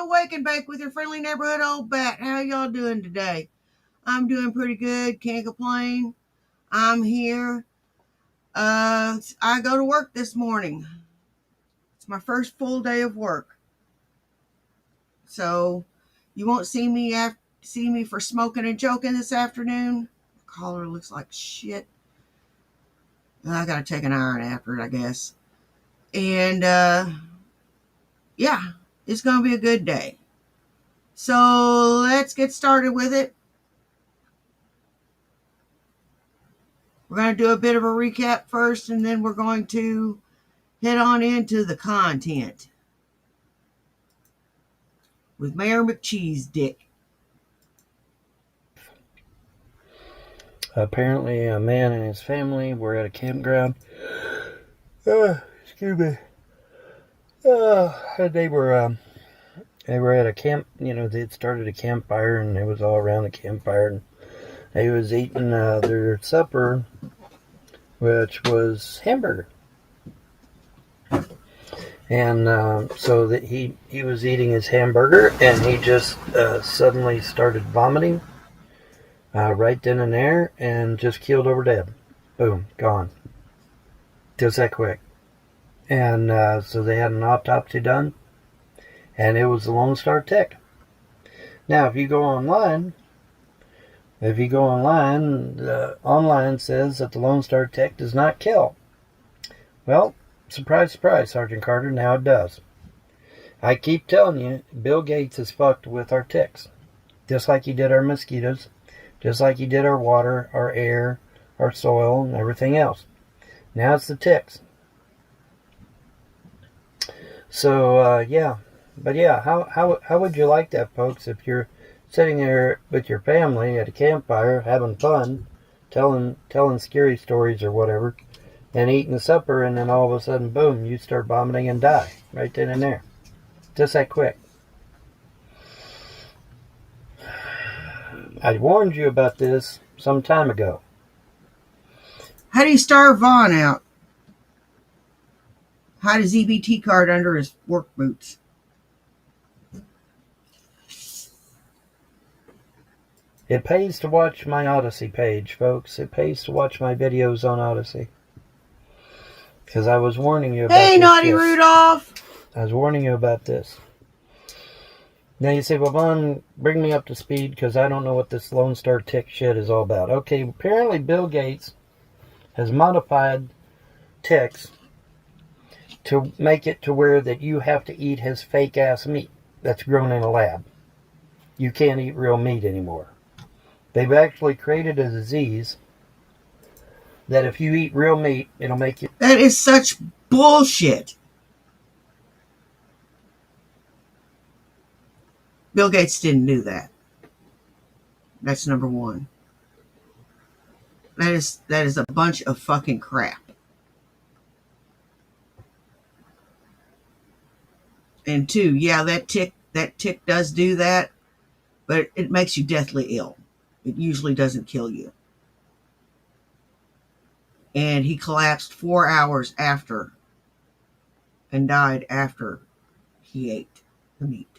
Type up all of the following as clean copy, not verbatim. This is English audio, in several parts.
Wake and Bake with your friendly neighborhood old bat. How y'all doing today? I'm doing pretty good. Can't complain. I'm here. I go to work this morning. It's my first full day of work. So you won't see me for smoking and joking this afternoon. The collar looks like shit. I gotta take an iron after it, I guess. And yeah, it's gonna be a good day. So let's get started with it. We're going to do a bit of a recap first, and then we're going to head on into the content with Mayor McCheese Dick. Apparently, a man and his family were at a campground. Excuse me. They were at a camp. You know, they had started a campfire, and it was all around the campfire. And they was eating their supper, which was hamburger. And so that he was eating his hamburger, and he just suddenly started vomiting right then and there, and just keeled over dead. Boom, gone. Just that quick. And so they had an autopsy done, and it was the Lone Star Tick. Now, if you go online, online says that the Lone Star Tick does not kill. Well, surprise, surprise, Sergeant Carter, now it does. I keep telling you, Bill Gates is fucked with our ticks. Just like he did our mosquitoes, just like he did our water, our air, our soil, and everything else. Now it's the ticks. So, yeah. But yeah, how would you like that, folks, if you're sitting there with your family at a campfire, having fun, telling scary stories or whatever, and eating supper, and then all of a sudden, boom, you start vomiting and die right then and there. Just that quick. I warned you about this some time ago. How do you starve Vaughn out? Hide his EBT card under his work boots. It pays to watch my Odyssey page, folks. It pays to watch my videos on Odyssey. Because I was warning you about this. Hey, Naughty Rudolph! I was warning you about this. Now you say, well, Vaughn, bring me up to speed because I don't know what this Lone Star Tick shit is all about. Okay, apparently Bill Gates has modified ticks to make it to where that you have to eat his fake-ass meat that's grown in a lab. You can't eat real meat anymore. They've actually created a disease that if you eat real meat, it'll make you... That is such bullshit. Bill Gates didn't do that. That's number one. That is a bunch of fucking crap. And two, yeah, that tick does do that, but it makes you deathly ill. It usually doesn't kill you. And he collapsed 4 hours after and died after he ate the meat.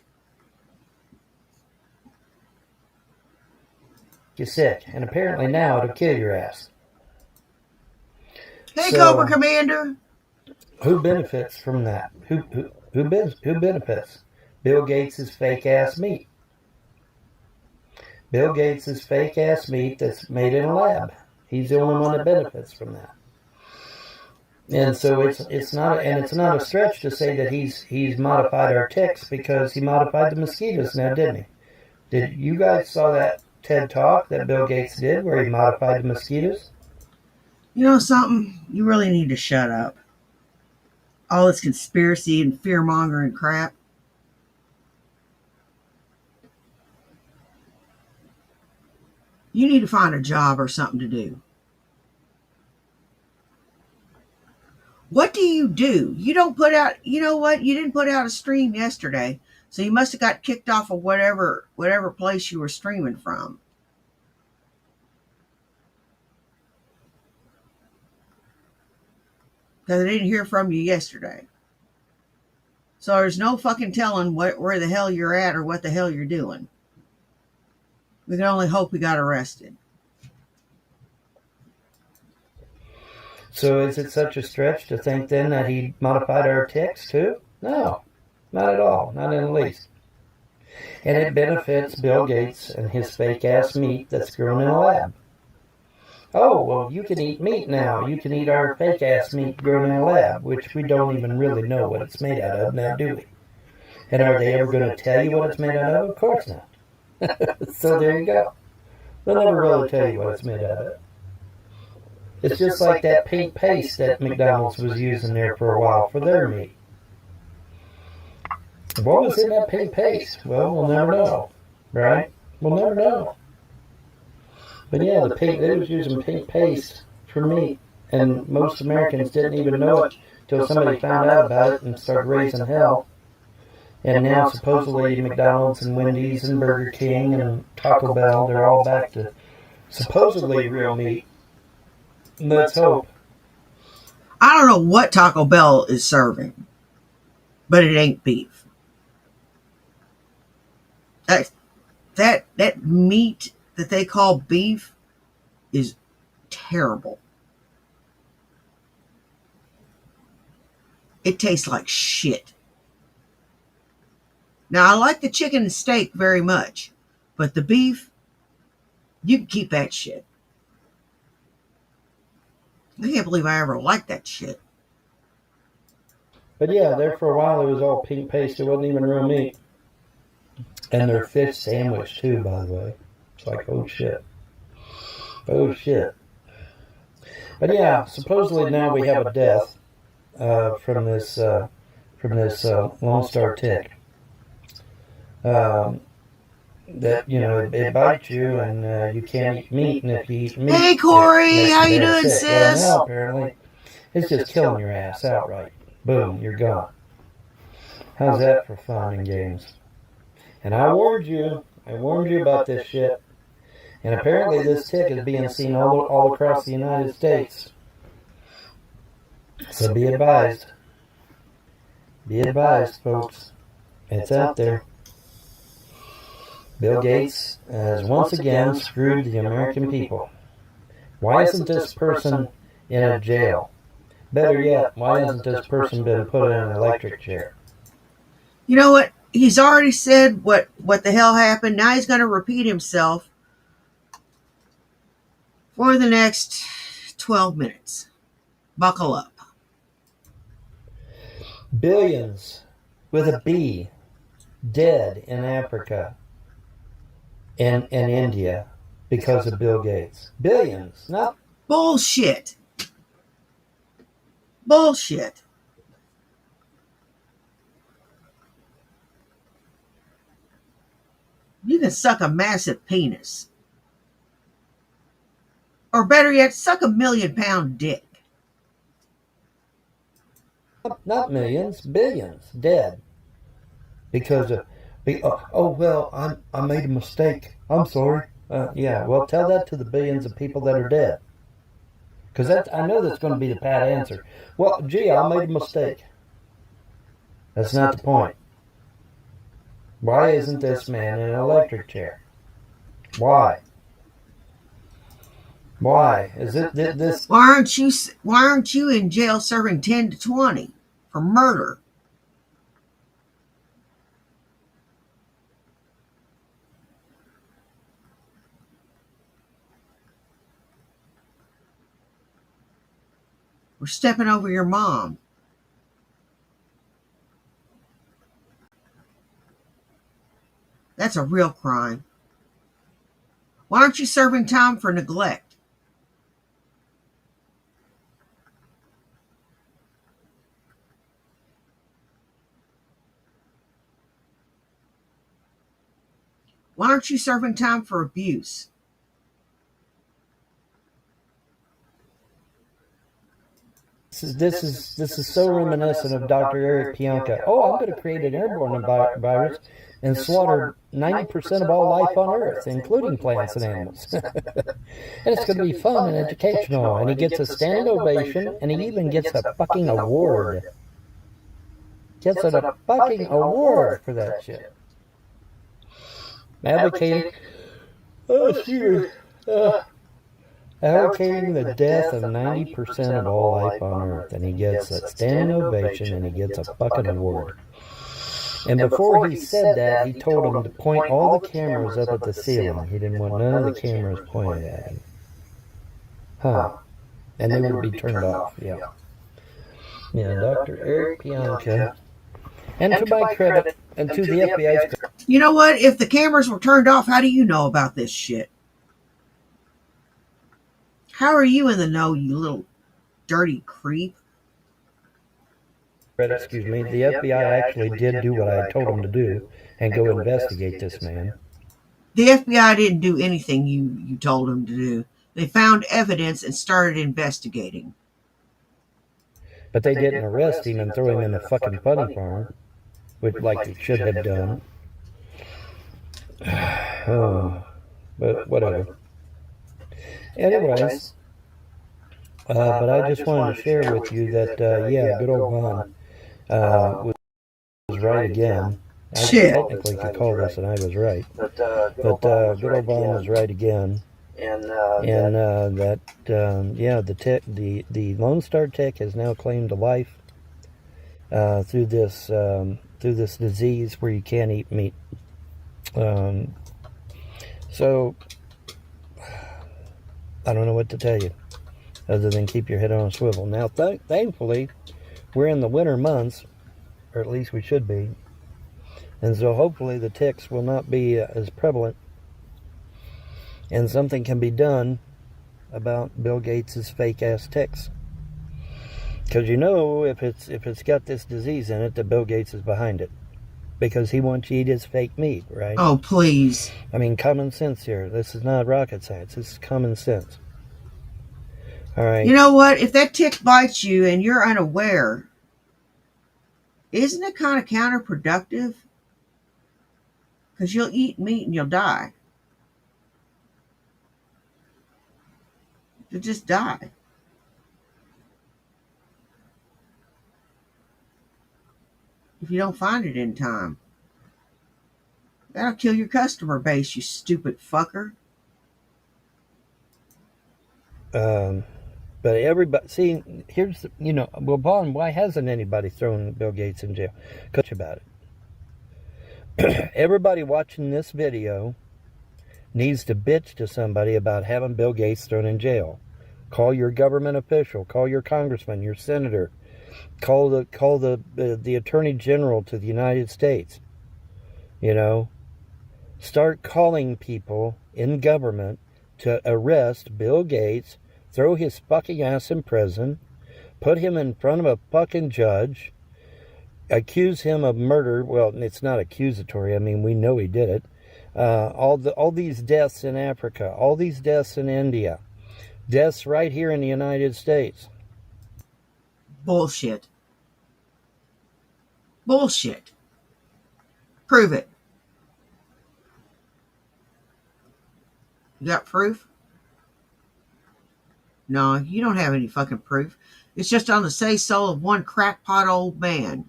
You're sick, and apparently now it'll kill your ass. Hey, Cobra Commander. Who benefits from that? Who benefits? Bill Gates' fake-ass meat. Bill Gates' fake-ass meat that's made in a lab. He's the only one that benefits from that. And so it's not a stretch to say that he's modified our ticks because he modified the mosquitoes now, didn't he? Did you guys saw that TED Talk that Bill Gates did where he modified the mosquitoes? You know something? You really need to shut up. All this conspiracy and fear-mongering crap. You need to find a job or something to do. What do? You don't put out, you know what? You didn't put out a stream yesterday, so you must have got kicked off of whatever place you were streaming from. Because I didn't hear from you yesterday. So there's no fucking telling where the hell you're at or what the hell you're doing. We can only hope we got arrested. So is it such a stretch to think then that he modified our ticks too? No, not at all, not in the least. And it benefits Bill Gates and his fake-ass meat that's grown in a lab. Oh, well, you can eat meat now. You can eat our fake-ass meat grown in a lab, which we don't even really know what it's made out of now, do we? And are they ever going to tell you what it's made out of? Of course not. So there you go. They'll never really tell you what it's made out of. It's just like that pink paste that McDonald's was using there for a while for their meat. What was in that pink paste? Well, we'll never know, right? We'll never know. But yeah, they was using pink paste for meat, and most Americans didn't even know it till somebody found out about it and started raising hell. And now supposedly McDonald's and Wendy's and Burger King and Taco Bell, they're all back to supposedly real meat. Let's hope. I don't know what Taco Bell is serving, but it ain't beef. That meat that they call beef is terrible. It tastes like shit. Now, I like the chicken and steak very much, but the beef, you can keep that shit. I can't believe I ever liked that shit. But yeah, there for a while it was all pink paste. It wasn't even real meat. And their fish sandwich too, by the way. It's like, oh shit. Oh shit. But yeah, supposedly now we have a death from this Lone Star tick. That, you know, it bites you and you can't eat meat, and if you eat meat... Hey Corey, how you doing, sis? Well, now apparently it's just killing your ass outright. Boom, you're gone. How's that for fun and games? And I warned you about this shit. And apparently this tick is being seen all across the United States. So be advised. Be advised, folks. It's out there. Bill Gates has once again screwed the American people. Why isn't this person in a jail? Better yet, why hasn't this person been put in an electric chair? You know what? He's already said what the hell happened. Now he's going to repeat himself for the next 12 minutes. Buckle up. Billions, with a B, dead in Africa and India because of Bill Gates. Billions, not... Bullshit. Bullshit. You can suck a massive penis. Or better yet, suck a 1,000,000-pound dick. Not millions, billions, dead. Because of... Oh, well, I made a mistake. I'm sorry. Yeah, well, tell that to the billions of people that are dead. Because I know that's going to be the pat answer. Well, gee, I made a mistake. That's not the point. Why isn't this man in an electric chair? Why? Why? Is it this... Why aren't you in jail serving 10 to 20 for murder? We're stepping over your mom. That's a real crime. Why aren't you serving time for neglect? Why aren't you serving time for abuse? This is so reminiscent of Dr. Eric Pianka. Oh, I'm going to create an airborne virus and slaughter 90% of all life on Earth, including plants and animals. And it's going to be fun and educational. And he gets a standing ovation, and he even gets a fucking award. gets a fucking award for that shit. Advocating, oh, excuse me, advocating the death of 90% of all life on Earth, and he gets a standing ovation and he gets a fucking award. And before he said that, he told them to point all the cameras up at the ceiling. He didn't want none of the cameras pointed at him. Huh. And they would be turned off, yeah. Yeah, Dr. Eric Pianka. And to my credit, and to the FBI's credit. You know what? If the cameras were turned off, how do you know about this shit? How are you in the know, you little dirty creep? Excuse me, the FBI actually did do what I told them to do and go investigate this man. The FBI didn't do anything you told them to do. They found evidence and started investigating. But they didn't arrest him and throw him in the fucking funny farm, which like they should have done. Oh, but whatever. Anyways, but I just wanted to share with you that, yeah, good old Vaughn was right again. I technically could call this and I was right. But good old Vaughn was right again. And that yeah, the Lone Star tick has now claimed a life through this disease where you can't eat meat. So I don't know what to tell you other than keep your head on a swivel. Now, thankfully, we're in the winter months, or at least we should be, and so hopefully the ticks will not be as prevalent, and something can be done about Bill Gates' fake ass ticks. Because you know, if it's got this disease in it, that Bill Gates is behind it, because he wants you to eat his fake meat, right? Oh, please. I mean, common sense here. This is not rocket science. This is common sense. All right. You know what? If that tick bites you and you're unaware, isn't it kind of counterproductive? Because you'll eat meat and you'll die. You'll just die. If you don't find it in time. That'll kill your customer base, you stupid fucker. But everybody, see, here's, well, Vaughn, why hasn't anybody thrown Bill Gates in jail? Coach about it. Everybody watching this video needs to bitch to somebody about having Bill Gates thrown in jail. Call your government official, call your congressman, your senator, call the attorney general to the United States. Start calling people in government to arrest Bill Gates, throw his fucking ass in prison, put him in front of a fucking judge, accuse him of murder. Well, it's not accusatory. I mean, we know he did it. All these deaths in Africa, all these deaths in India, deaths right here in the United States. Bullshit. Bullshit. Prove it. You got proof? No, you don't have any fucking proof. It's just on the say-so of one crackpot old man.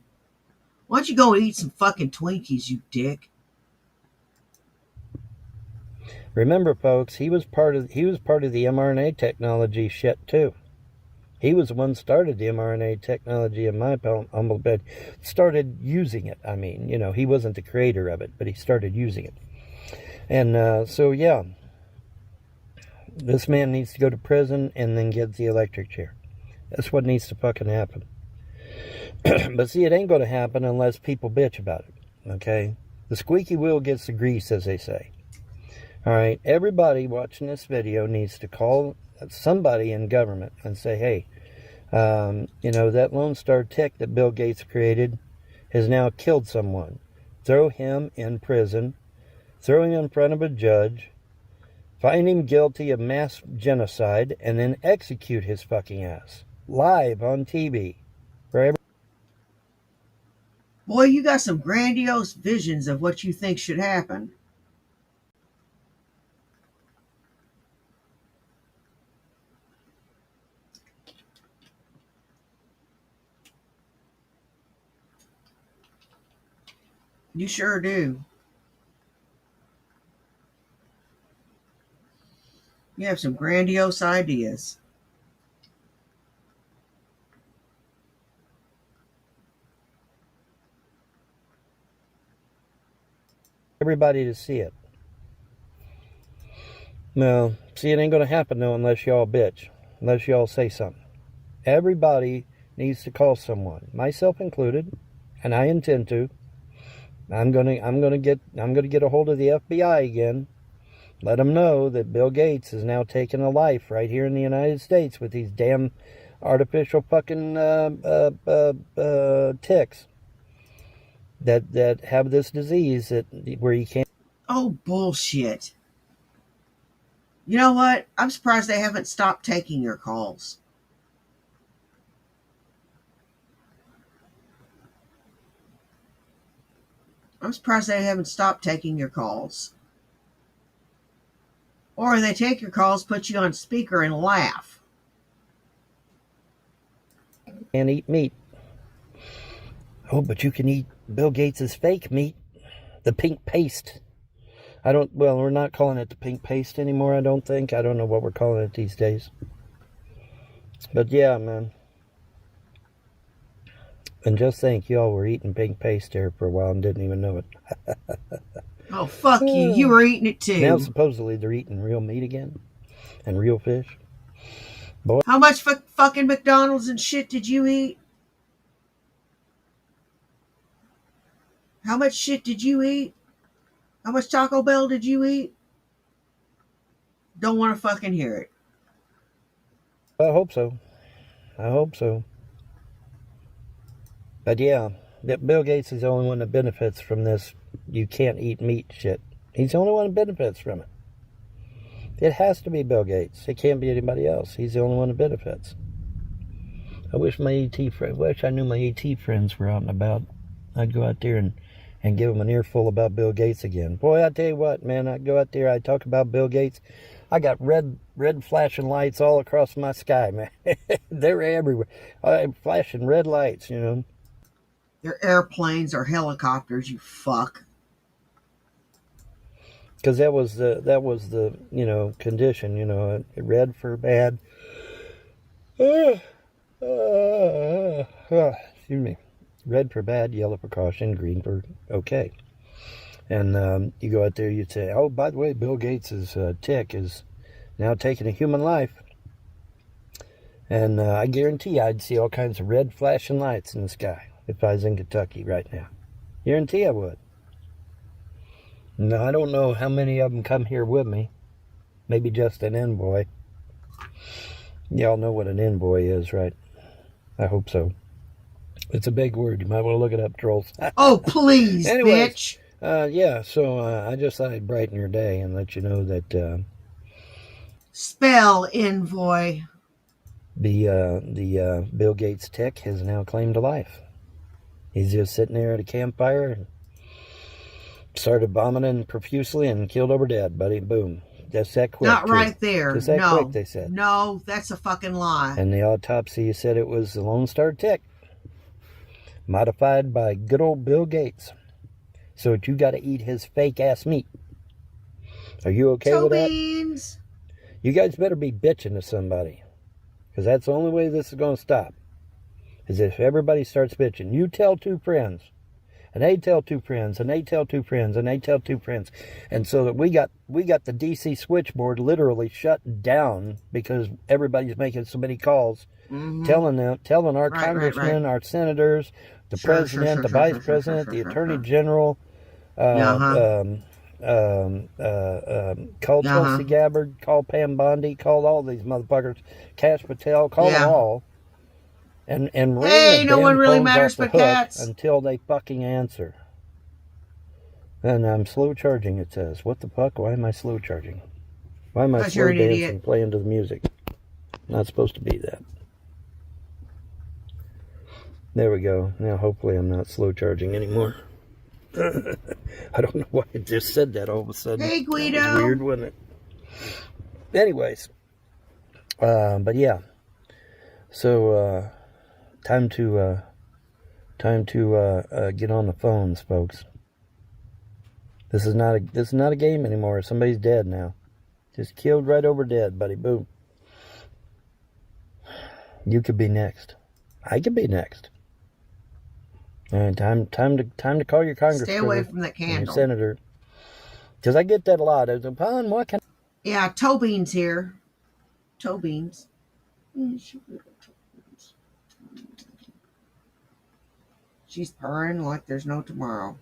Why don't you go and eat some fucking Twinkies, you dick? Remember, folks, he was part of the mRNA technology shit too. He was the one started the mRNA technology, in my humble bed. Started using it. I mean, he wasn't the creator of it, but he started using it. And so, yeah. This man needs to go to prison and then get the electric chair. That's what needs to fucking happen. But see, it ain't going to happen unless people bitch about it. Okay? The squeaky wheel gets the grease, as they say. All right? Everybody watching this video needs to call somebody in government and say, hey, that Lone Star tick that Bill Gates created has now killed someone. Throw him in prison. Throw him in front of a judge. Find him guilty of mass genocide, and then execute his fucking ass. Live on TV. Boy, you got some grandiose visions of what you think should happen. You sure do. You have some grandiose ideas. Everybody to see it. No, see, it ain't going to happen, though, unless y'all bitch. Unless y'all say something. Everybody needs to call someone, myself included, and I intend to. I'm gonna get a hold of the FBI again. Let them know that Bill Gates is now taking a life right here in the United States with these damn artificial fucking ticks that have this disease where you can't. Oh, bullshit. You know what? I'm surprised they haven't stopped taking your calls. I'm surprised they haven't stopped taking your calls. Or they take your calls, put you on speaker, and laugh. Can't eat meat. Oh, but you can eat Bill Gates' fake meat, the pink paste. Well, we're not calling it the pink paste anymore, I don't think. I don't know what we're calling it these days. But yeah, man. And just think, y'all were eating pink paste there for a while and didn't even know it. Oh, fuck you. You were eating it too. Now supposedly they're eating real meat again and real fish. Boy, how much fucking McDonald's and shit did you eat? How much shit did you eat? How much Taco Bell did you eat? Don't want to fucking hear it. I hope so. I hope so. But yeah, Bill Gates is the only one that benefits from this you can't eat meat shit. He's the only one that benefits from it. It has to be Bill Gates. It can't be anybody else. He's the only one that benefits. I wish I knew my ET friends were out and about. I'd go out there and give them an earful about Bill Gates again. Boy, I tell you what, man, I'd go out there, I'd talk about Bill Gates. I got red flashing lights all across my sky, man. They're everywhere. Flashing red lights, you know. They're airplanes or helicopters, you fuck. Because that was the condition, red for bad. Excuse me. Red for bad, yellow for caution, green for okay. And you go out there, you'd say, oh, by the way, Bill Gates' tick is now taking a human life. And I guarantee I'd see all kinds of red flashing lights in the sky if I was in Kentucky right now. Guarantee I would. No, I don't know how many of them come here with me. Maybe just an envoy. Y'all know what an envoy is, right? I hope so. It's a big word. You might want to look it up, trolls. Oh, please, Anyways, bitch. Yeah, so I just thought I'd brighten your day and let you know that Spell envoy. the Bill Gates tick has now claimed a life. He's just sitting there at a campfire and started vomiting profusely and killed over dead, buddy. Boom. Just that quick. Not right there. Just that quick, they said. No, that's a fucking lie. And the autopsy said it was the Lone Star tick, modified by good old Bill Gates. So you got to eat his fake ass meat. Are you okay with that? Beans. You guys better be bitching to somebody, because that's the only way this is going to stop. Is if everybody starts bitching. You tell two friends, and they tell two friends, and they tell two friends, and they tell two friends, and so that we got the DC switchboard literally shut down because everybody's making so many calls, telling our congressmen, our senators, the president, the vice president, the attorney general, called Tulsi Gabbard, called Pam Bondi, called all these motherfuckers, Cash Patel, called them all. And ring the no one really phones matters off the but hook cats until they fucking answer. And I'm slow charging, it says. What the fuck? Why am I slow charging? Why am I slow dancing, playing to the music? Not supposed to be that. There we go. Now hopefully I'm not slow charging anymore. I don't know why I just said that all of a sudden. Hey, Guido. That was weird, wasn't it? Anyways. But yeah. So, time to get on the phones, folks. This is not a game anymore. Somebody's dead now. Just killed right over dead, buddy. Boom. You could be next. I could be next. And time to call your Congress. Stay away from that candle. Your senator. Because I get that a lot. Upon what can? Yeah, Toe Bean's here. Toe Beans. She's purring like there's no tomorrow.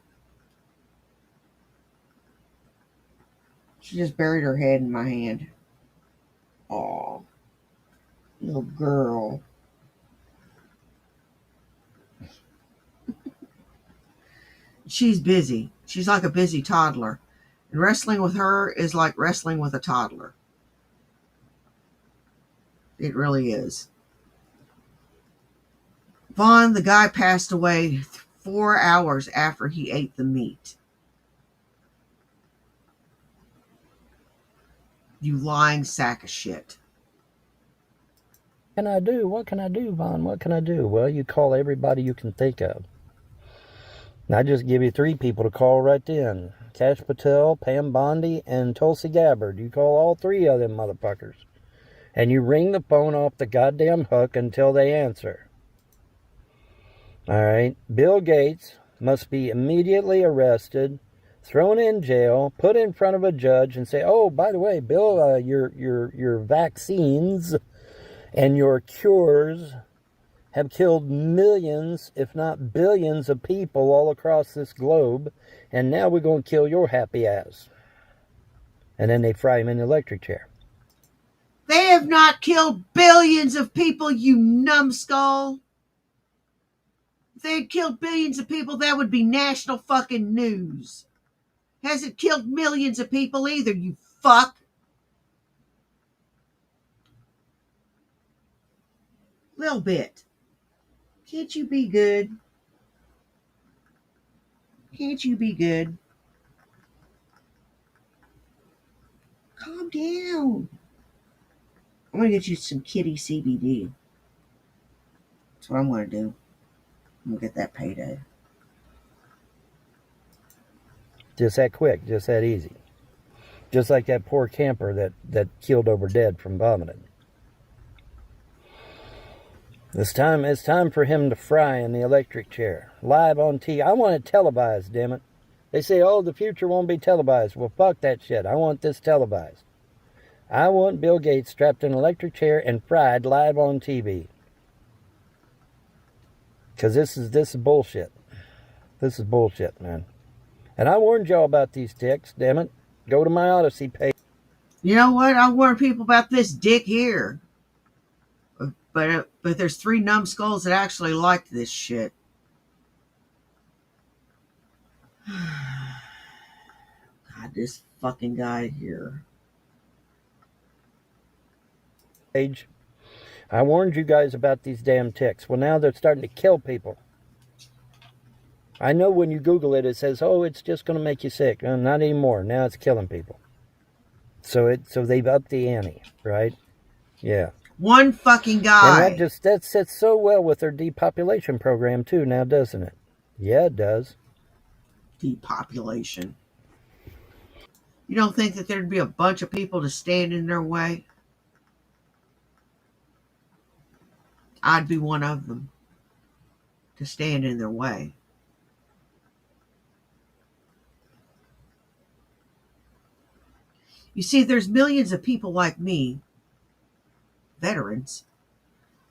She just buried her head in my hand. Aw, little girl. She's busy. She's like a busy toddler. And wrestling with her is like wrestling with a toddler. It really is. Vaughn, the guy, passed away 4 hours after he ate the meat. You lying sack of shit. What can I do? What can I do, Vaughn? What can I do? Well, you call everybody you can think of. And I just give you 3 people to call right then. Cash Patel, Pam Bondi, and Tulsi Gabbard. You call all 3 of them motherfuckers. And you ring the phone off the goddamn hook until they answer. Alright? Bill Gates must be immediately arrested, thrown in jail, put in front of a judge, and say, oh, by the way, Bill, your vaccines and your cures have killed millions, if not billions, of people all across this globe, and now we're going to kill your happy ass. And then they fry him in the electric chair. They have not killed billions of people, you numbskull. If they had killed billions of people, that would be national fucking news. Hasn't killed millions of people either, you fuck. Little bit. Can't you be good? Can't you be good? Calm down. I'm going to get you some kitty CBD. That's what I'm going to do. I'm going to get that payday. Just that quick, just that easy. Just like that poor camper that killed over dead from vomiting. It's time for him to fry in the electric chair. Live on TV. I want it televised, damn it. They say, oh, the future won't be televised. Well, fuck that shit. I want this televised. I want Bill Gates strapped in an electric chair and fried live on TV. Because this is bullshit. This is bullshit, man. And I warned y'all about these ticks, damn it. Go to my Odyssey page. You know what? I warn people about this dick here. But there's 3 numbskulls that actually liked this shit. God, this fucking guy here. I warned you guys about these damn ticks. Well, now they're starting to kill people. I know when you Google it, it says, oh, it's just going to make you sick. Not anymore. Now it's killing people. So they've upped the ante, right? Yeah. One fucking guy. And that sits so well with their depopulation program too now, doesn't it? Yeah, it does. Depopulation. You don't think that there'd be a bunch of people to stand in their way? I'd be one of them to stand in their way. You see, there's millions of people like me, veterans,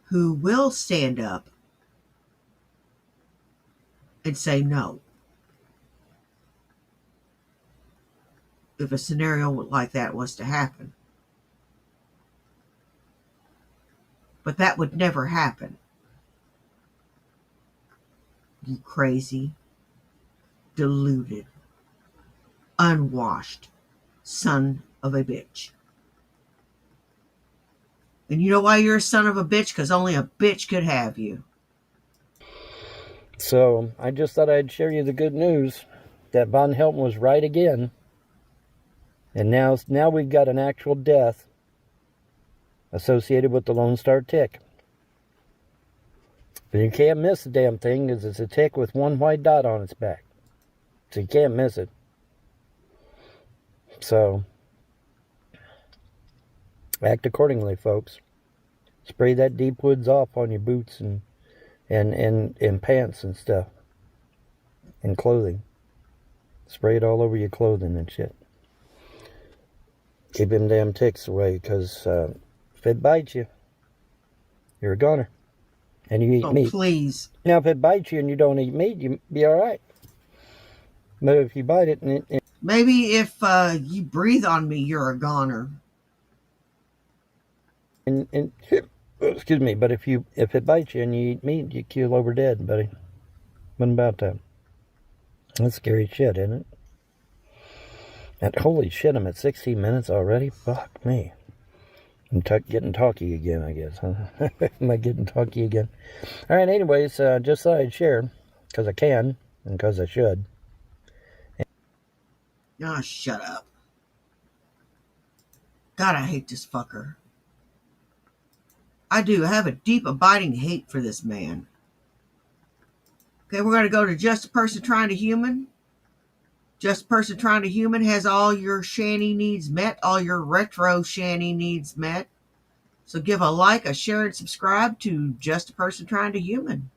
who will stand up and say no if a scenario like that was to happen. But that would never happen. You crazy, deluded, unwashed son of a bitch. And you know why you're a son of a bitch? Because only a bitch could have you. So I just thought I'd share you the good news that Von Helton was right again. And now we've got an actual death associated with the Lone Star tick. But you can't miss the damn thing because it's a tick with one white dot on its back. So you can't miss it. So act accordingly, folks. Spray that deep woods off on your boots and pants and stuff and clothing. Spray it all over your clothing and shit. Keep them damn ticks away, because if it bites you, you're a goner. And you eat Oh, meat. please. Now, if it bites you and you don't eat meat, you'll be all right. But if you bite it and Maybe if you breathe on me, you're a goner. excuse me, but if it bites you and you eat meat, you keel over dead, buddy. What about that? That's scary shit, isn't it? And holy shit, I'm at 16 minutes already? Fuck me. I'm getting talky again, I guess, huh? Am I getting talky again? All right, anyways, just thought I'd share, because I can, and because I should. Ah, shut up. God, I hate this fucker. I do. I have a deep, abiding hate for this man. Okay, we're going to go to Just a Person Trying to Human. Just a Person Trying to Human has all your shanty needs met, all your retro shanty needs met. So give a like, a share, and subscribe to Just a Person Trying to Human.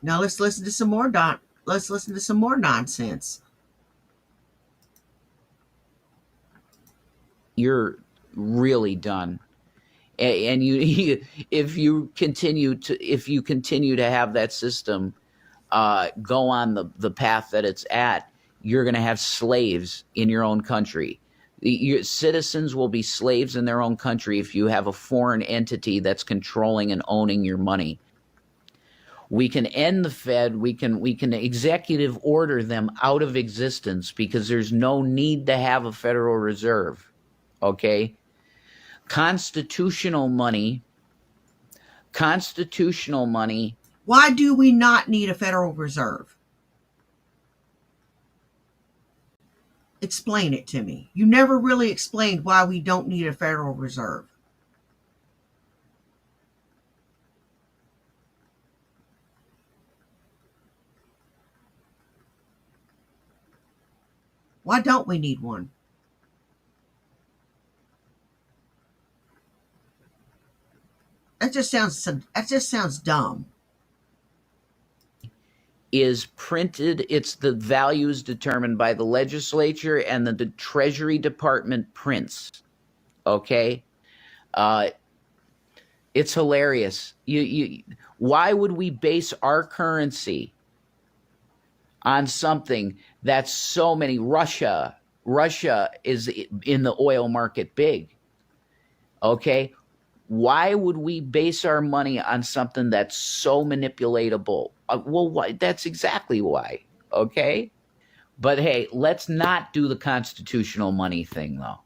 Now let's listen to some more nonsense. You're really done. And you if you continue to have that system go on the path that it's at, you're going to have slaves in your own country. Your citizens will be slaves in their own country if you have a foreign entity that's controlling and owning your money. We can end the Fed. We can executive order them out of existence, because there's no need to have a Federal Reserve. Okay? Constitutional money. Why do we not need a Federal Reserve? Explain it to me. You never really explained why we don't need a Federal Reserve. Why don't we need one? That just sounds dumb. Is printed. It's the values determined by the legislature, and the Treasury Department prints. Okay, it's hilarious. Why would we base our currency on something that's so many? Russia is in the oil market big. Okay, why would we base our money on something that's so manipulatable? Well, why? That's exactly why. Okay. But hey, let's not do the constitutional money thing, though.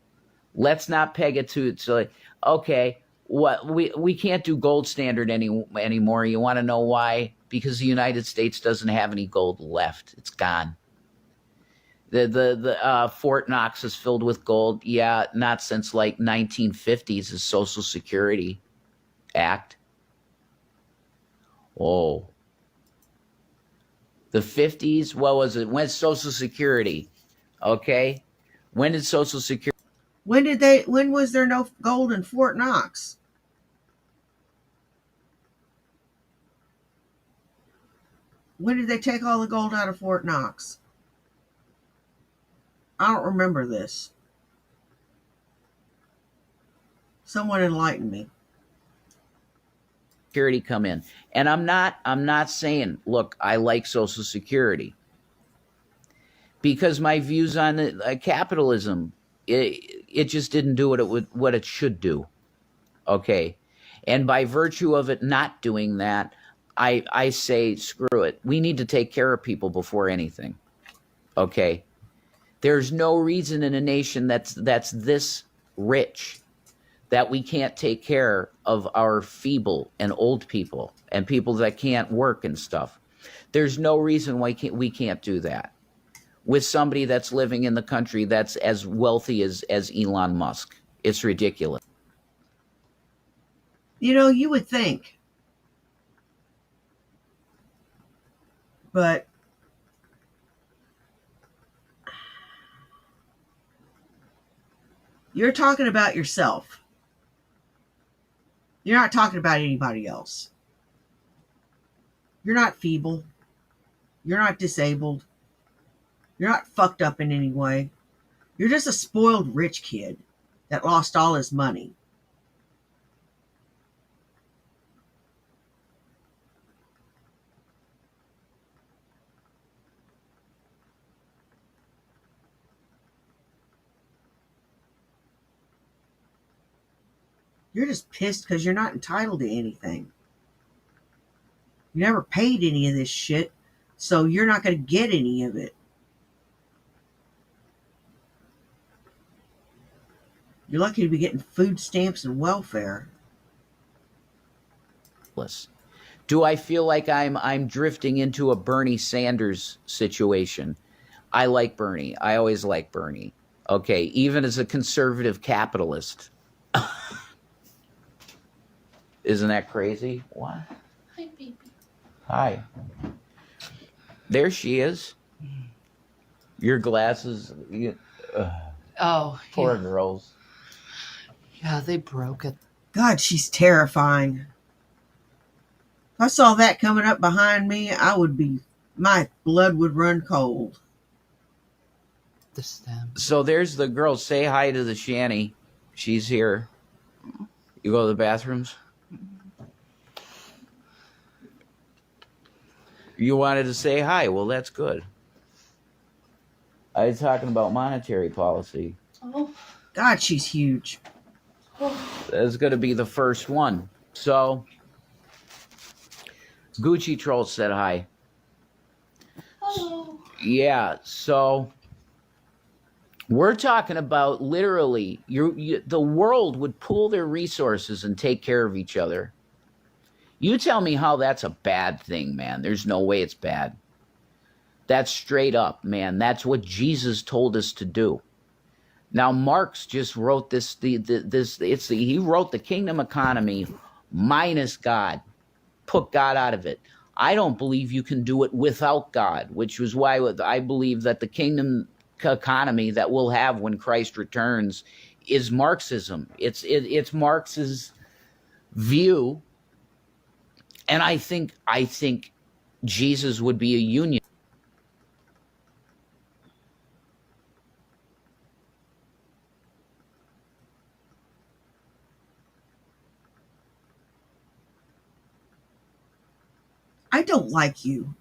Let's not peg it to so. Okay, what we can't do gold standard anymore. You want to know why? Because the United States doesn't have any gold left. It's gone. The Fort Knox is filled with gold. Yeah, not since like 1950s, the Social Security Act. Oh, the 50s. What was it? When Social Security? Okay, when did Social Security? When was there no gold in Fort Knox? When did they take all the gold out of Fort Knox? I don't remember this. Someone enlighten me. Security come in, and I'm not saying, look, I like Social Security, because my views on capitalism, it just didn't do what it should do. Okay, and by virtue of it not doing that, I say screw it. We need to take care of people before anything. Okay, there's no reason in a nation that's this rich that we can't take care of our feeble and old people and people that can't work and stuff. There's no reason why we can't do that with somebody that's living in the country that's as wealthy as Elon Musk. It's ridiculous. You would think. But You're talking about yourself. You're not talking about anybody else. You're not feeble. You're not disabled. You're not fucked up in any way. You're just a spoiled rich kid that lost all his money. You're just pissed because you're not entitled to anything. You never paid any of this shit, so you're not going to get any of it. You're lucky to be getting food stamps and welfare. Do I feel like I'm drifting into a Bernie Sanders situation? I like Bernie. I always like Bernie. Okay, even as a conservative capitalist. Isn't that crazy? What? Hi, baby. Hi. There she is. Your glasses. Oh, Poor yeah. girls. Yeah, they broke it. God, she's terrifying. If I saw that coming up behind me, my blood would run cold. The stem. So there's the girl. Say hi to the shanty. She's here. You go to the bathrooms? You wanted to say hi. Well, that's good. I was talking about monetary policy. Oh. God, she's huge. That's going to be the first one. So, Gucci Troll said hi. Hello. Yeah, so we're talking about literally the world would pool their resources and take care of each other. You tell me how that's a bad thing, man. There's no way it's bad. That's straight up, man. That's what Jesus told us to do. Now, Marx just wrote this. He wrote the kingdom economy minus God. Put God out of it. I don't believe you can do it without God, which was why I believe that the kingdom economy that we'll have when Christ returns is Marxism. It's Marx's view, and I think Jesus would be a union. I don't like you.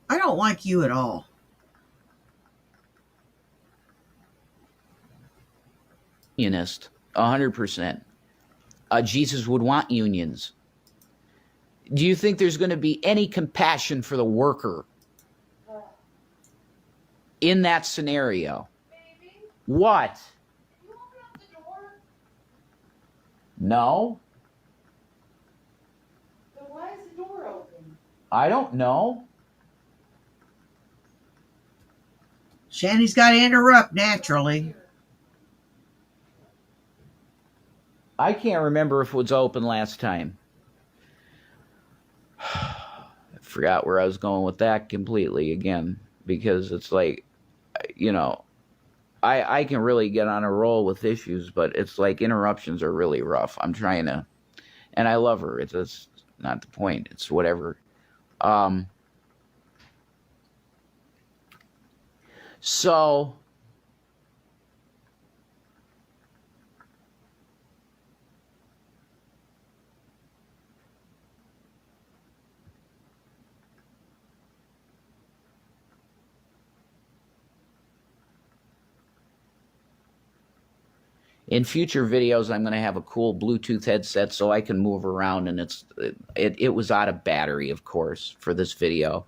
I don't like you at all. Unionist, 100%. Jesus would want unions. Do you think there's going to be any compassion for the worker in that scenario? Baby, What? can you open up the door? No, Then why is the door open? I don't know. Shanny's got to interrupt naturally. I can't remember if it was open last time. I forgot where I was going with that completely again, because it's like, you know, I can really get on a roll with issues, but it's like interruptions are really rough. I'm trying to, and I love her. It's not the point. It's whatever. So in future videos, I'm going to have a cool Bluetooth headset so I can move around, and it was out of battery, of course, for this video.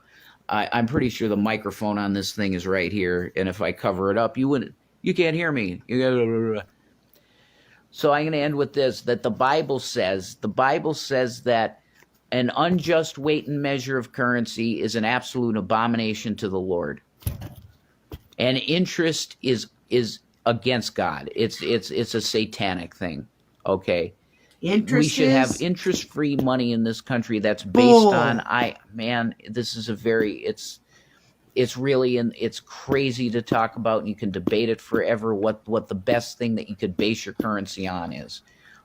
I'm pretty sure the microphone on this thing is right here, and if I cover it up, you can't hear me. So I'm going to end with this, that the Bible says that an unjust weight and measure of currency is an absolute abomination to the Lord. And interest is against God. It's a satanic thing. Okay. We should have interest-free money in this country that's based on this is It's really it's crazy to talk about, and you can debate it forever what the best thing that you could base your currency on is.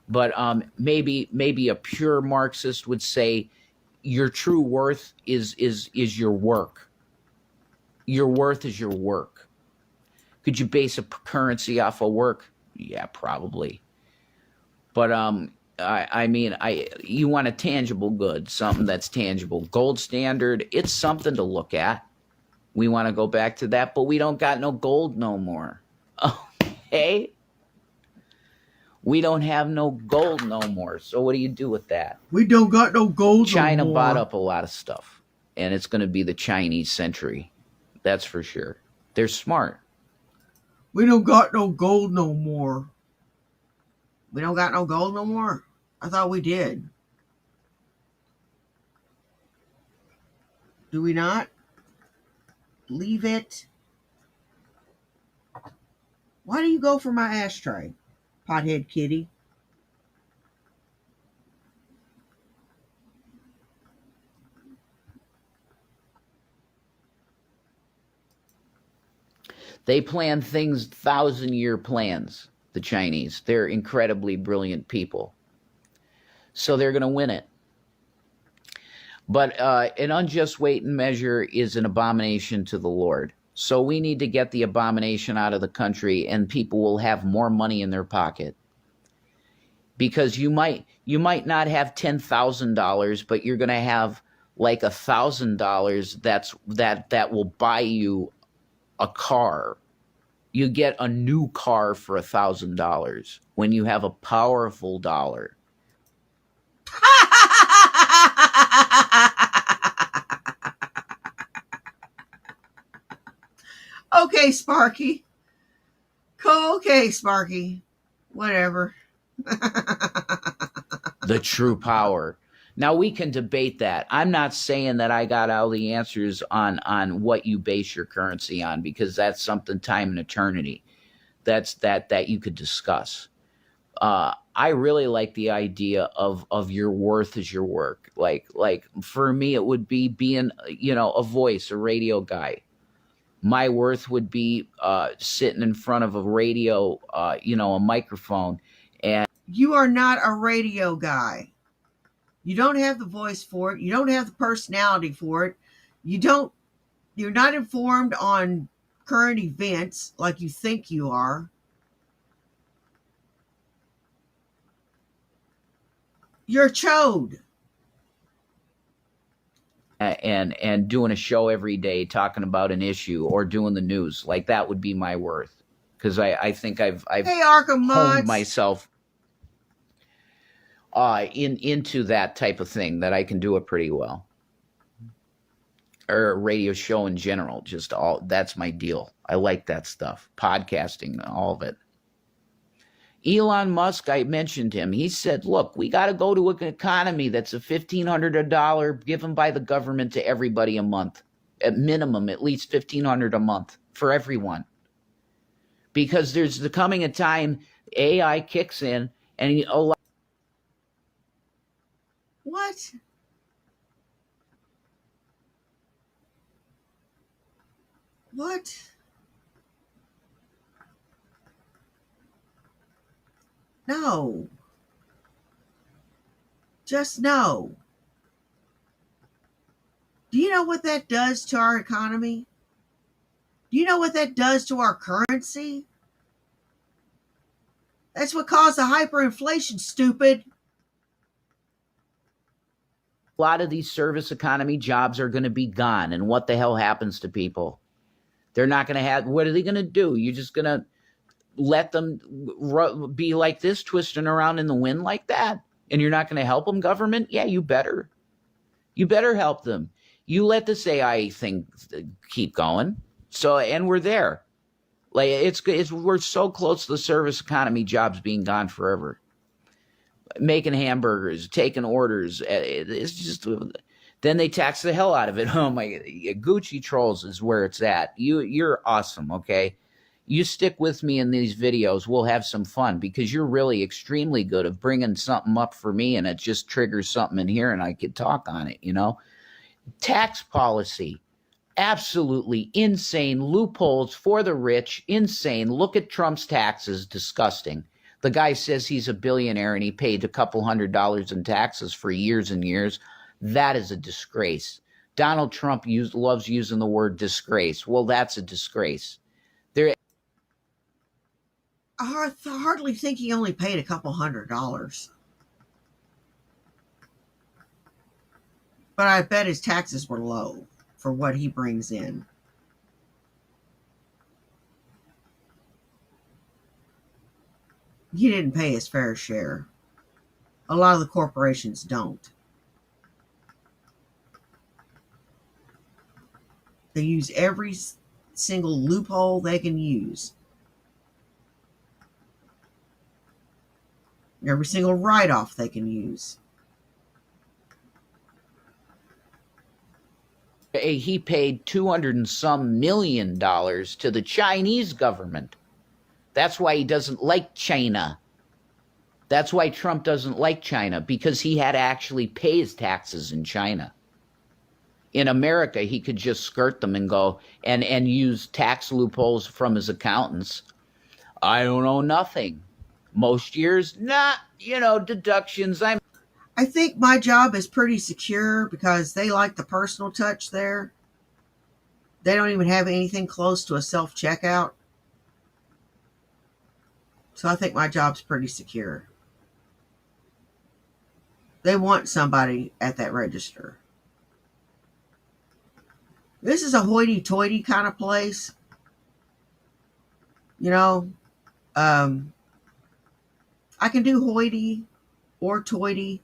But maybe a pure Marxist would say your true worth is your work. Your worth is your work. Could you base a currency off of work? Yeah, probably. But I mean, you want a tangible good, something that's tangible. Gold standard, it's something to look at. We want to go back to that, but we don't got no gold no more. Okay? We don't have no gold no more. So what do you do with that? We don't got no gold China no more. bought up a lot of stuff, and it's going to be the Chinese century. That's for sure. They're smart. We don't got no gold no more. We don't got no gold no more? I thought we did. Do we not? Leave it. Why do you go for my ashtray, pothead kitty? They plan things 1,000-year plans, the Chinese. They're incredibly brilliant people. So they're going to win it. But an unjust weight and measure is an abomination to the Lord. So we need to get the abomination out of the country, and people will have more money in their pocket. Because you might not have $10,000, but you're going to have like $1,000 that will buy you a car. You get a new car for $1,000 when you have a powerful dollar. Okay, Sparky. Okay, Sparky. Whatever. The true power. Now we can debate that. I'm not saying that I got all the answers on what you base your currency on, because that's something time and eternity. That's that you could discuss. I really like the idea of your worth is your work. Like for me, it would be being a voice, a radio guy. My worth would be sitting in front of a radio, a microphone. And you are not a radio guy. You don't have the voice for it. You don't have the personality for it. You're not informed on current events like you think you are. You're a chode. And doing a show every day talking about an issue or doing the news, like that would be my worth, because I think I've hey, Arkham honed Mods. myself into that type of thing, that I can do it pretty well. Or a radio show in general, that's my deal. I like that stuff, podcasting, all of it. Elon Musk, I mentioned him. He said, look, we got to go to an economy that's a $1,500 given by the government to everybody a month. At minimum, at least $1,500 a month for everyone. Because there's coming a time AI kicks in and What? What? No. Just no. Do you know what that does to our economy? Do you know what that does to our currency? That's what caused the hyperinflation, stupid. a lot of these service economy jobs are going to be gone. And what the hell happens to people? They're not going to have, what are they going to do? You're just going to let them be like this, twisting around in the wind like that? And you're not going to help them, government? Yeah, you better. You better help them. You let this AI thing keep going. So, and we're there. Like we're so close to the service economy jobs being gone forever. Making hamburgers, taking orders. It's just, then they tax the hell out of it. Oh my, Gucci Trolls is where it's at. You're awesome. Okay. You stick with me in these videos. We'll have some fun because you're really extremely good at bringing something up for me, and it just triggers something in here and I could talk on it, you know. Tax policy. Absolutely insane loopholes for the rich. Insane. Look at Trump's taxes. Disgusting. The guy says he's a billionaire and he paid a couple $100 in taxes for years and years. That is a disgrace. Donald Trump loves using the word disgrace. Well, that's a disgrace. There, I hardly think he only paid a couple $100. But I bet his taxes were low for what he brings in. He didn't pay his fair share. A lot of the corporations don't. They use every single loophole they can use. Every single write-off they can use. he paid 200 and some million dollars to the Chinese government. That's why he doesn't like China. That's why Trump doesn't like China, because he had to actually pay his taxes in China. In America, he could just skirt them and go and use tax loopholes from his accountants. I don't know nothing. Most years, deductions. I think my job is pretty secure because they like the personal touch there. They don't even have anything close to a self-checkout. So I think my job's pretty secure. They want somebody at that register. This is a hoity-toity kind of place. I can do hoity or toity,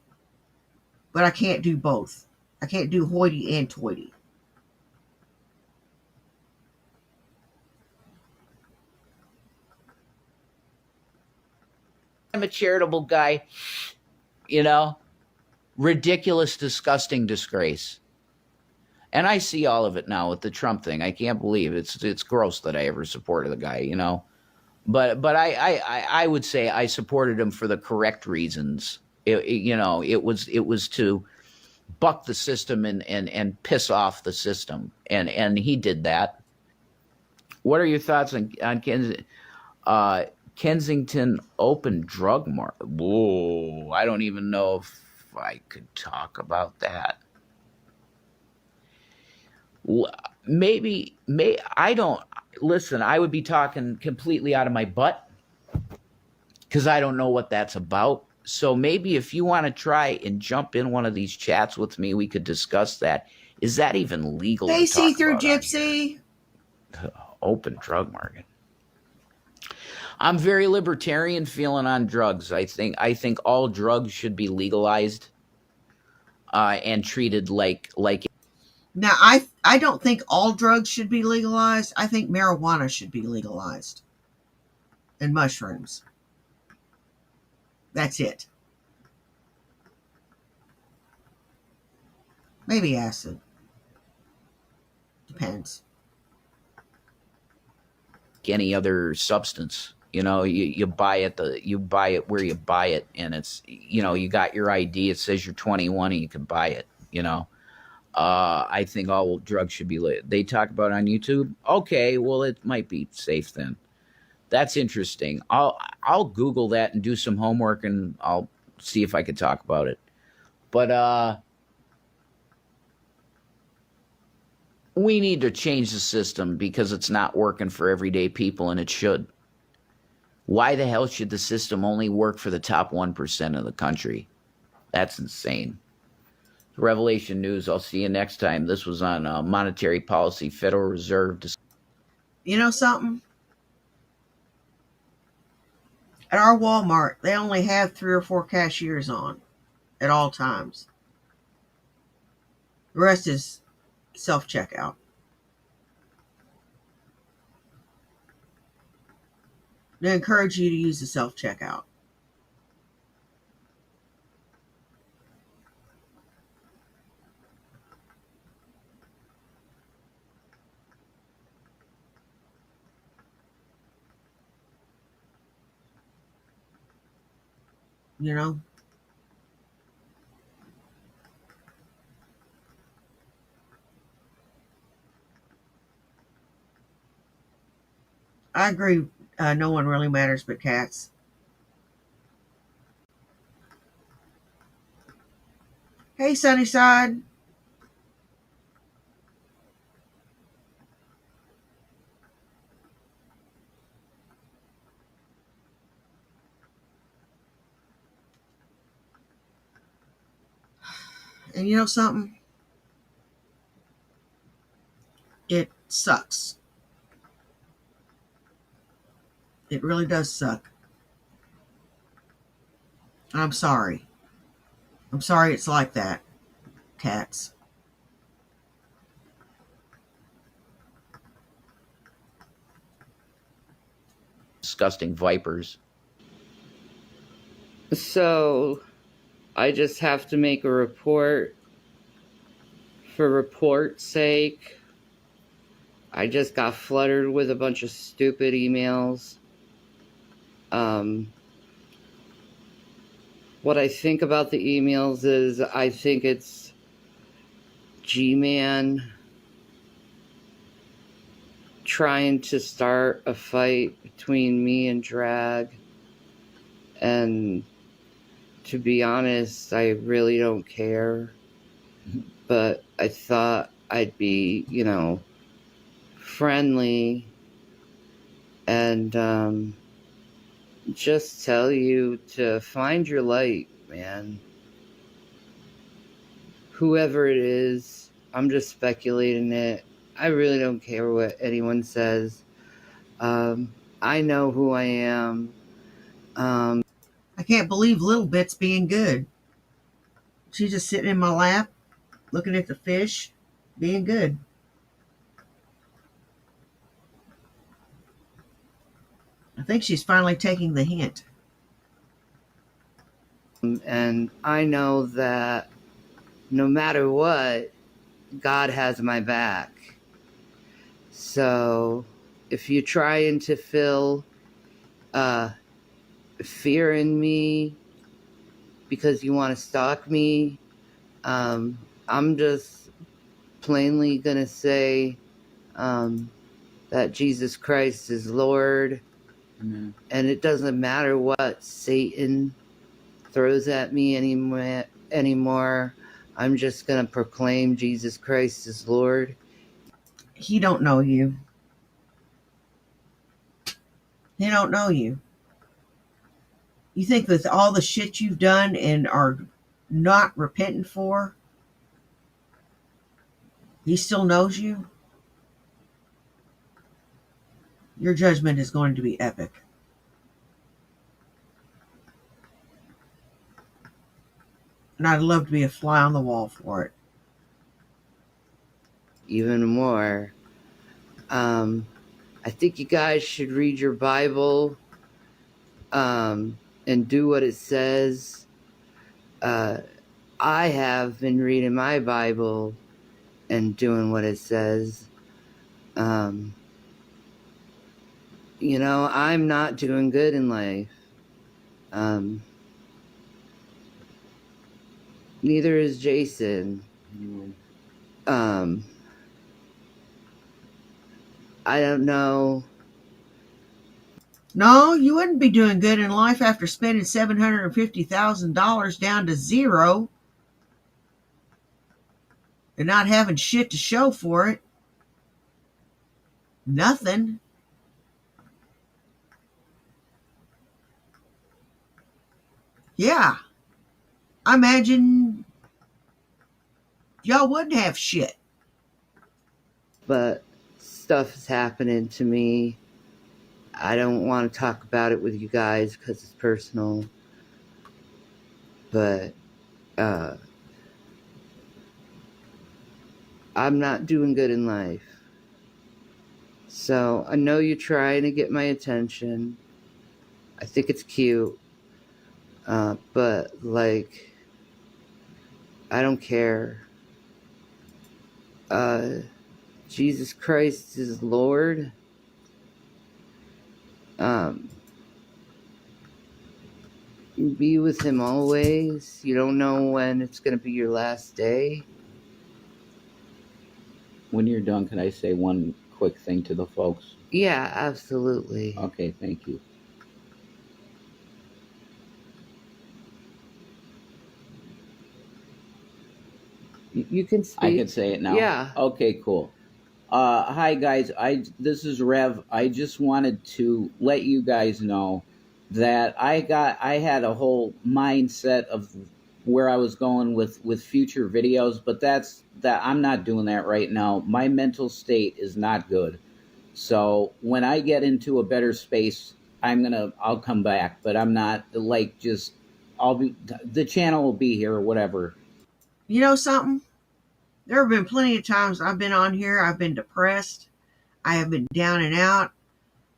but I can't do both. I can't do hoity and toity. I'm a charitable guy, ridiculous, disgusting disgrace. And I see all of it now with the Trump thing. I can't believe it's gross that I ever supported the guy, But I would say I supported him for the correct reasons. It was to buck the system and piss off the system, and he did that. What are your thoughts on Kensington open drug market? Whoa, I don't even know if I could talk about that. Maybe, I don't listen. I would be talking completely out of my butt because I don't know what that's about. So maybe if you want to try and jump in one of these chats with me, we could discuss that. Is that even legal? They see through Gypsy. Open drug market. I'm very libertarian feeling on drugs. I think all drugs should be legalized and treated like. Now, I don't think all drugs should be legalized. I think marijuana should be legalized. And mushrooms. That's it. Maybe acid. Depends. Any other substance, you buy it where you buy it, and it's you got your ID. It says you're 21 and you can buy it. I think all drugs should be lit. They talk about it on YouTube. Okay, well it might be safe then. That's interesting. I'll Google that and do some homework, and I'll see if I could talk about it. But we need to change the system because it's not working for everyday people, and it should. Why the hell should the system only work for the top 1% of the country? That's insane. Revelation News. I'll see you next time. This was on monetary policy, Federal Reserve. You know something? At our Walmart, they only have 3 or 4 cashiers on at all times. The rest is self-checkout. They encourage you to use the self-checkout. You know? I agree. No one really matters but cats. Hey, Sunnyside. And you know something? It sucks. It really does suck. I'm sorry. I'm sorry it's like that, cats. Disgusting vipers. So I just have to make a report for report's sake. I just got flooded with a bunch of stupid emails. What I think about the emails is I think it's G-Man trying to start a fight between me and Drag. And to be honest, I really don't care. But I thought I'd be, friendly and just tell you to find your light, man. Whoever it is, I'm just speculating it. I really don't care what anyone says. I know who I am. I can't believe Little Bit's being good. She's just sitting in my lap, looking at the fish, being good. I think she's finally taking the hint. And I know that no matter what, God has my back. So if you're trying to fill fear in me because you want to stalk me, I'm just plainly going to say that Jesus Christ is Lord. Mm-hmm. And it doesn't matter what Satan throws at me anymore. I'm just going to proclaim Jesus Christ is Lord. He don't know you. He don't know you. You think with all the shit you've done and are not repentant for, he still knows you? Your judgment is going to be epic. And I'd love to be a fly on the wall for it. Even more. I think you guys should read your Bible and do what it says. I have been reading my Bible and doing what it says. I'm not doing good in life. Neither is Jason. I don't know. No, you wouldn't be doing good in life after spending $750,000 down to zero and not having shit to show for it. Nothing. Yeah. I imagine y'all wouldn't have shit. But stuff is happening to me. I don't want to talk about it with you guys because it's personal. But I'm not doing good in life. So I know you're trying to get my attention. I think it's cute. But I don't care. Jesus Christ is Lord. Be with him always. You don't know when it's going to be your last day. When you're done, can I say one quick thing to the folks? Yeah, absolutely. Okay, thank you. You can speak. I can say it now. Yeah. Okay, cool. Hi guys. This is Rev. I just wanted to let you guys know that I had a whole mindset of where I was going with future videos, but that I'm not doing that right now. My mental state is not good. So when I get into a better space, I'll come back, but I'm not like just the channel will be here or whatever. You know something? There have been plenty of times I've been on here, I've been depressed, I have been down and out,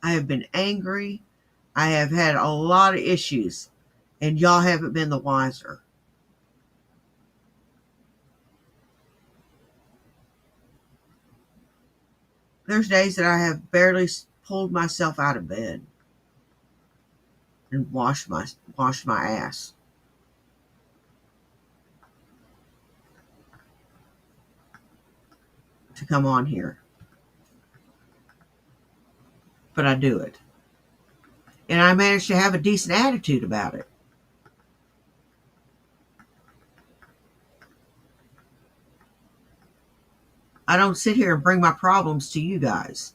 I have been angry, I have had a lot of issues, and y'all haven't been the wiser. There's days that I have barely pulled myself out of bed and washed my ass to come on here. But I do it. And I manage to have a decent attitude about it. I don't sit here and bring my problems to you guys.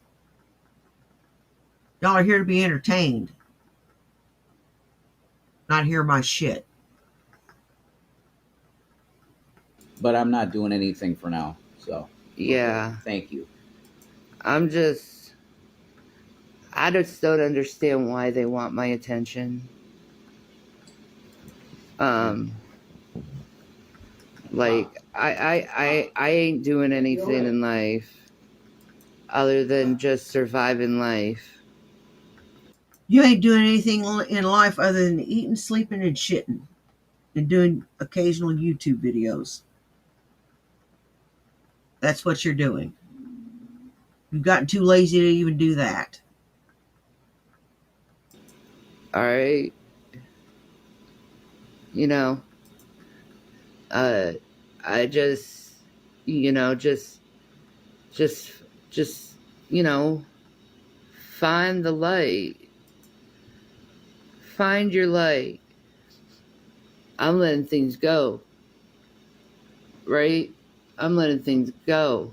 Y'all are here to be entertained, not hear my shit. But I'm not doing anything for now. So Yeah. okay, thank you. I just don't understand why they want my attention. Like I ain't doing anything in life other than just surviving life. You ain't doing anything in life other than eating, sleeping, and shitting, and doing occasional YouTube videos. That's what you're doing. You've gotten too lazy to even do that. All right. You know, I just, just, find the light. Find your light. I'm letting things go. Right? I'm letting things go.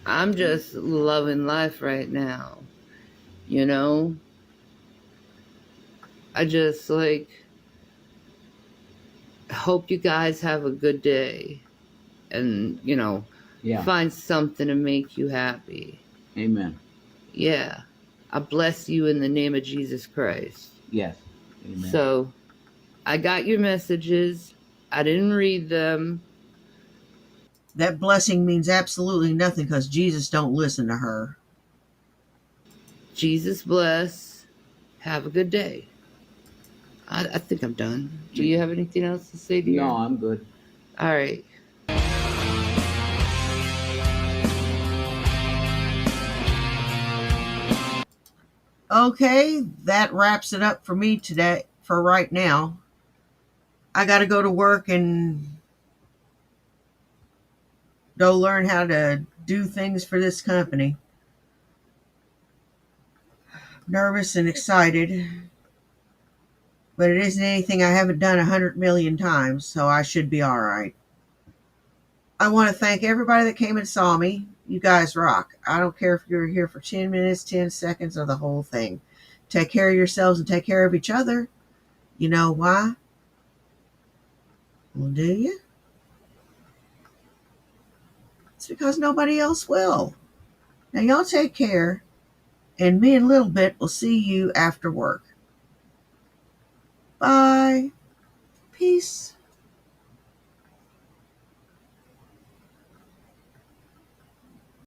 I'm just loving life right now. I just hope you guys have a good day and, Yeah. find something to make you happy. Amen. Yeah. I bless you in the name of Jesus Christ. Yes. Amen. So, I got your messages. I didn't read them. That blessing means absolutely nothing because Jesus don't listen to her. Jesus bless. Have a good day. I think I'm done. Do you have anything else to say, dear? No, I'm good. All right. Okay, that wraps it up for me today, for right now. I got to go to work and go learn how to do things for this company. Nervous and excited, but it isn't anything I haven't done 100 million times, so I should be all right. I want to thank everybody that came and saw me. You guys rock. I don't care if you're here for 10 minutes, 10 seconds, or the whole thing. Take care of yourselves and take care of each other. You know why? Well, do you? It's because nobody else will. Now, y'all take care, and me and Little Bit will see you after work. Bye. Peace.